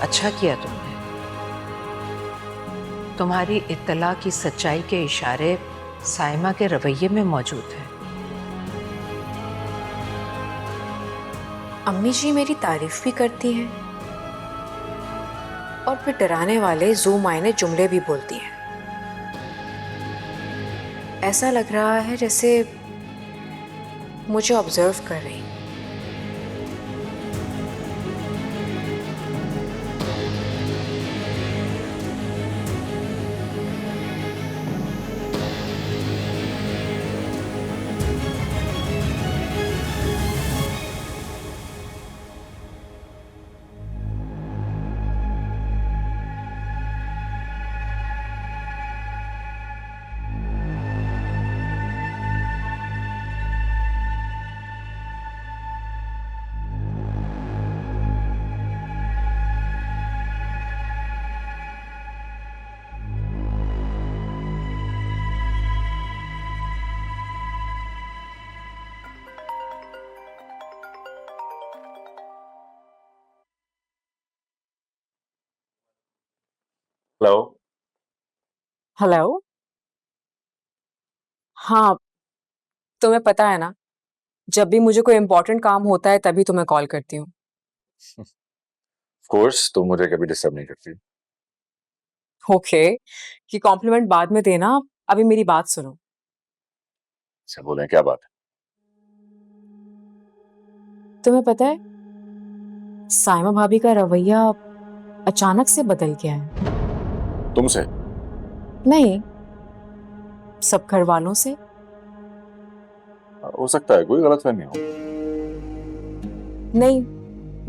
अच्छा किया तुमने। तुम्हारी इत्तला की सच्चाई के इशारे साइमा के रवैये में मौजूद हैं। अम्मी जी मेरी तारीफ भी करती हैं और फिर डराने वाले जू मायने जुमले भी बोलती हैं। ऐसा लग रहा है जैसे मुझे ऑब्जर्व कर रही। हेलो। हेलो। हाँ, तुम्हें पता है ना, जब भी मुझे कोई इंपॉर्टेंट काम होता है तभी तुम्हें कॉल करती हूँ। ऑफ कोर्स तुम मुझे कभी डिस्टर्ब नहीं करती। ओके, कि कॉम्प्लीमेंट बाद में देना, अभी मेरी बात सुनो। अच्छा बोलें, क्या बात है? तुम्हें पता है, साइमा भाभी का रवैया अचानक से बदल गया है। तुमसे? नहीं, सब घर वालों से। हो सकता है कोई गलतफहमी हो। नहीं,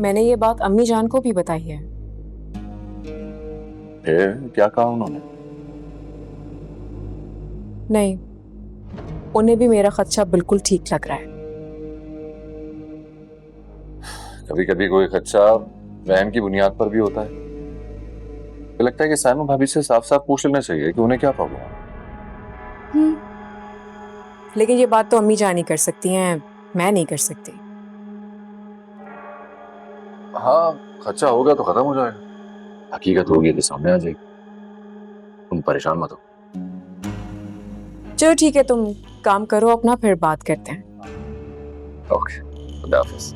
मैंने ये बात अम्मी जान को भी बताई है। फिर क्या कहा उन्होंने? नहीं, उन्हें भी मेरा खदशा बिल्कुल ठीक लग रहा है। कभी कभी कोई खदशा वहम की बुनियाद पर भी होता है। मुझे लगता है कि साइमा भाभी से साफ साफ पूछ लेना चाहिए कि उन्हें क्या प्रॉब्लम है। लेकिन ये बात तो अम्मी जान ही कर सकती हैं, मैं नहीं कर सकती। हाँ, खदशा होगा तो खत्म हो जाएगा, हकीकत होगी तो सामने आ जाएगी। तुम परेशान मत हो। चलो ठीक है, तुम काम करो अपना, फिर बात करते हैं। ओके, खुदा हाफिज।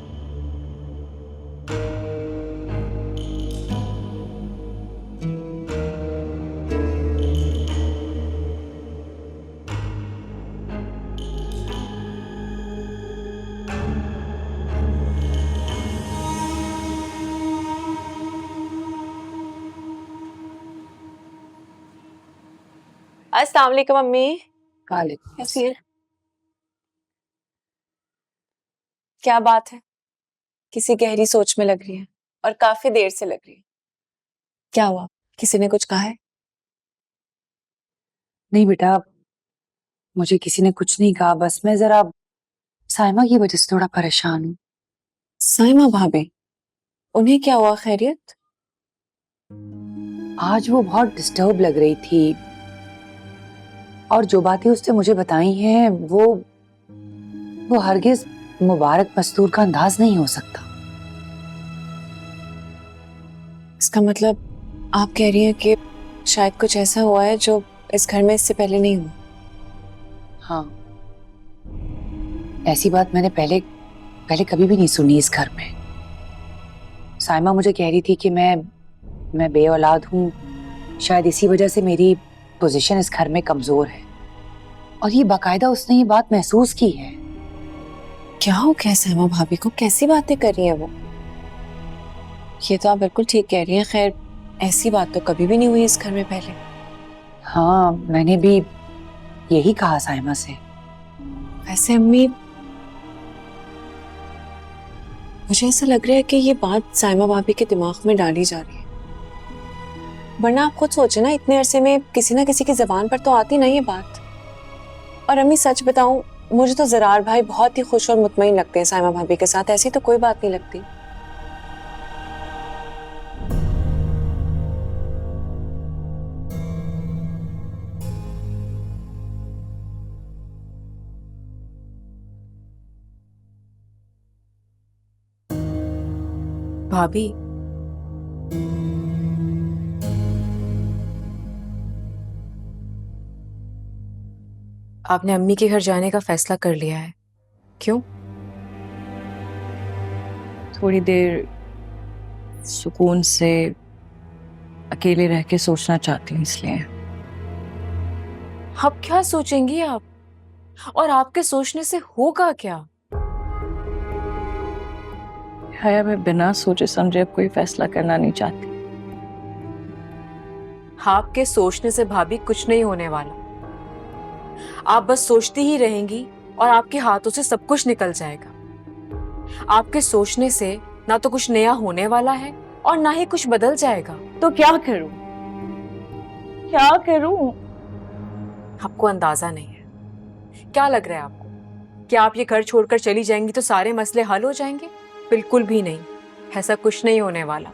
अस्सलाम वालेकुम अम्मी। वालेकुम। कैसी हैं? क्या बात है, किसी गहरी सोच में लग रही है और काफी देर से लग रही है। क्या हुआ, किसी ने कुछ कहा है? नहीं बेटा, मुझे किसी ने कुछ नहीं कहा, बस मैं जरा साइमा की वजह से थोड़ा परेशान हूँ। साइमा भाभी, उन्हें क्या हुआ, खैरियत? आज वो बहुत डिस्टर्ब लग रही थी और जो बातें उसने मुझे बताई हैं वो हरगिज मुबारक मस्तूर का अंदाज नहीं हो सकता। इसका मतलब आप कह रही हैं कि शायद कुछ ऐसा हुआ है जो इस घर में इससे पहले नहीं हुआ। हाँ, ऐसी बात मैंने पहले पहले कभी भी नहीं सुनी इस घर में। साइमा मुझे कह रही थी कि मैं बे औलाद हूँ, शायद इसी वजह से मेरी पोजीशन इस घर में कमजोर है, और ये बाकायदा उसने ये बात महसूस की है। क्या हो गया साइमा भाभी को, कैसी बातें कर रही है वो? ये तो आप बिल्कुल ठीक कह रही हैं। खैर, ऐसी बात तो कभी भी नहीं हुई इस घर में पहले। हाँ, मैंने भी यही कहा साइमा से। वैसे अम्मी, मुझे ऐसा लग रहा है कि ये बात साइमा भाभी के दिमाग में डाली जा रही है, वरना आप खुद सोचे ना, इतने अरसे में किसी ना किसी की जबान पर तो आती ना ये बात। और अम्मी सच बताऊं, मुझे तो जरार भाई बहुत ही खुश और मुतमईन लगते हैं साइमा भाभी के साथ, ऐसी तो कोई बात नहीं लगती। भाभी, आपने अम्मी के घर जाने का फैसला कर लिया है, क्यों? थोड़ी देर सुकून से अकेले रह के सोचना चाहती हूँ इसलिए। अब क्या सोचेंगी आप? और आपके सोचने से होगा क्या? हया, मैं बिना सोचे समझे अब कोई फैसला करना नहीं चाहती। आपके सोचने से भाभी कुछ नहीं होने वाला। आप बस सोचती ही रहेंगी और आपके हाथों से सब कुछ निकल जाएगा। आपके सोचने से ना तो कुछ नया होने वाला है और ना ही कुछ बदल जाएगा। तो क्या करूं? क्या करूं? आपको अंदाजा नहीं है। क्या लग रहा है आपको कि आप ये घर छोड़कर चली जाएंगी तो सारे मसले हल हो जाएंगे? बिल्कुल भी नहीं। ऐसा कुछ नहीं होने वाला।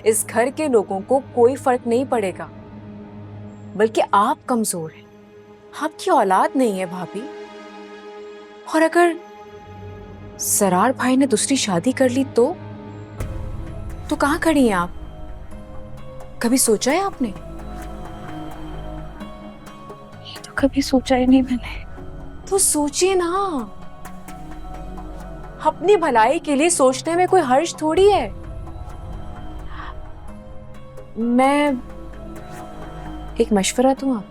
इस घर के लोगों को कोई फर्क नहीं पड़ेगा, बल्कि आप कमजोर हैं। आपकी औलाद नहीं है भाभी। और अगर सरार भाई ने दूसरी शादी कर ली तो कहां खड़ी हैं आप? कभी सोचा है आपने? ये तो कभी सोचा ही नहीं मैंने। तो सोचिए ना। अपनी भलाई के लिए सोचने में कोई हर्ज थोड़ी है। मैं एक मशवरा दूं आप?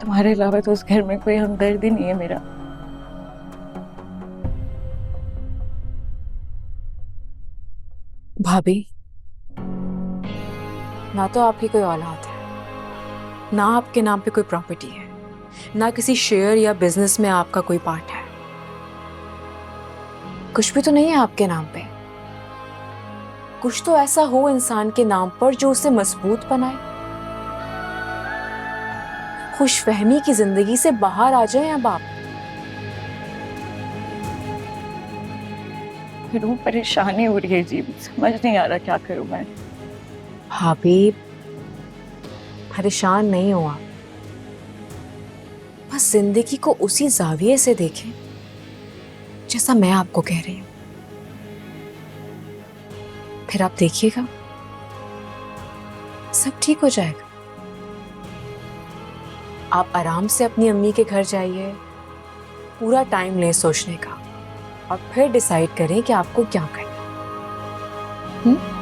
तुम्हारे अलावा तो उस घर में कोई हमदर्द ही नहीं है मेरा। भाभी, ना तो आपकी कोई औलाद है, ना आपके नाम पे कोई प्रॉपर्टी है, ना किसी शेयर या बिजनेस में आपका कोई पार्ट है। कुछ भी तो नहीं है आपके नाम पे। कुछ तो ऐसा हो इंसान के नाम पर जो उसे मजबूत बनाए। खुशफहमी की जिंदगी से बाहर आ जाएं अब आप। रूह परेशानी हो रही है जी, समझ नहीं आ रहा क्या करूं मैं। भाभी, परेशान नहीं हो आप। बस जिंदगी को उसी जाविये से देखें जैसा मैं आपको कह रही हूं। फिर आप देखिएगा सब ठीक हो जाएगा। आप आराम से अपनी अम्मी के घर जाइए, पूरा टाइम लें सोचने का और फिर डिसाइड करें कि आपको क्या करना है।